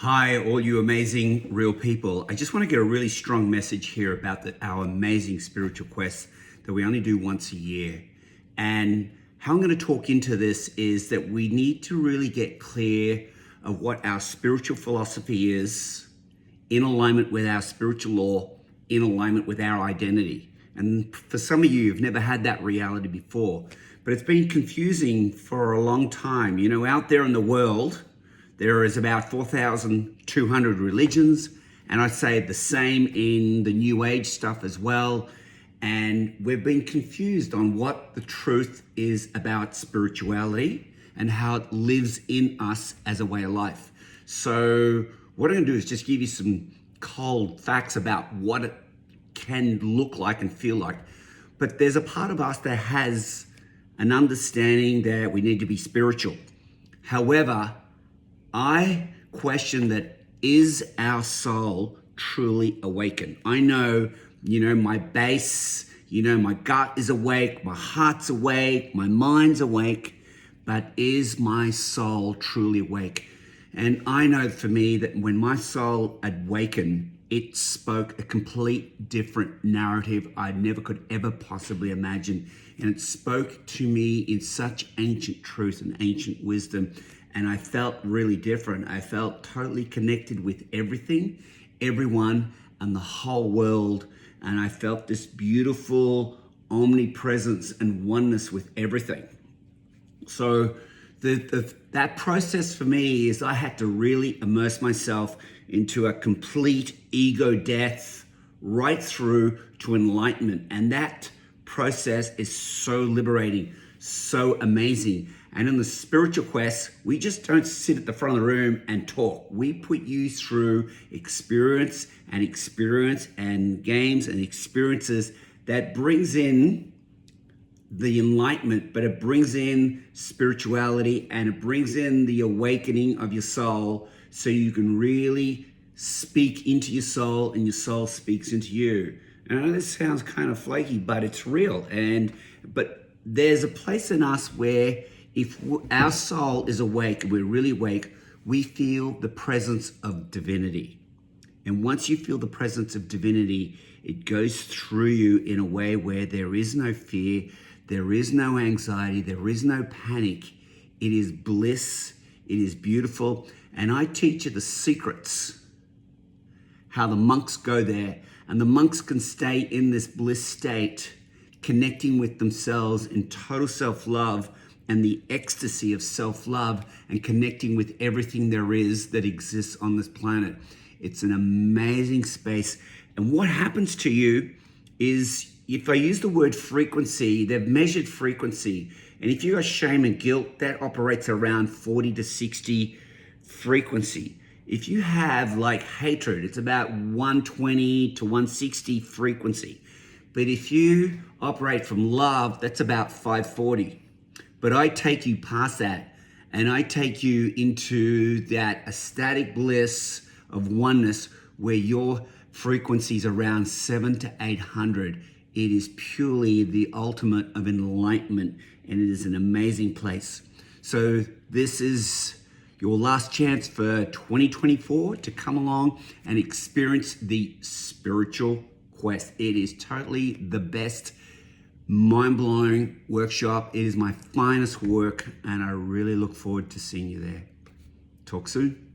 Hi, all you amazing real people. I just want to get a really strong message here about our amazing spiritual quest that we only do once a year. And how I'm going to talk into this is that we need to really get clear of what our spiritual philosophy is, in alignment with our spiritual law, in alignment with our identity. And for some of you, you've never had that reality before, but it's been confusing for a long time. You know, out there in the world, there is about 4,200 religions, and I'd say the same in the New Age stuff as well. And we've been confused on what the truth is about spirituality and how it lives in us as a way of life. So what I'm gonna do is just give you some cold facts about what it can look like and feel like. But there's a part of us that has an understanding that we need to be spiritual. However, I question that, is our soul truly awakened? I know, my base, my gut is awake, my heart's awake, my mind's awake, but is my soul truly awake? And I know for me that when my soul awakened, it spoke a complete different narrative I never could ever possibly imagine. And it spoke to me in such ancient truth and ancient wisdom. And I felt really different. I felt totally connected with everything, everyone, and the whole world. And I felt this beautiful omnipresence and oneness with everything. So that process for me is I had to really immerse myself into a complete ego death right through to enlightenment. And that process is so liberating, so amazing. And in the spiritual quest, we just don't sit at the front of the room and talk. We put you through experience and games and experiences that brings in the enlightenment, but it brings in spirituality and it brings in the awakening of your soul so you can really speak into your soul and your soul speaks into you. And I know this sounds kind of flaky, but it's real. But there's a place in us where if our soul is awake, we're really awake, we feel the presence of divinity. And once you feel the presence of divinity, it goes through you in a way where there is no fear, there is no anxiety, there is no panic. It is bliss, it is beautiful. And I teach you the secrets, how the monks go there. And the monks can stay in this bliss state, connecting with themselves in total self-love and the ecstasy of self-love and connecting with everything there is that exists on this planet. It's an amazing space. And what happens to you is, if I use the word frequency, they've measured frequency. And if you are shame and guilt, that operates around 40 to 60 frequency. If you have like hatred, it's about 120 to 160 frequency. But if you operate from love, that's about 540. But I take you past that and I take you into that ecstatic bliss of oneness where your frequency is around 700 to 800. It is purely the ultimate of enlightenment and it is an amazing place. So this is your last chance for 2024 to come along and experience the spiritual quest. It is totally the best mind-blowing workshop. It is my finest work and I really look forward to seeing you there. Talk soon.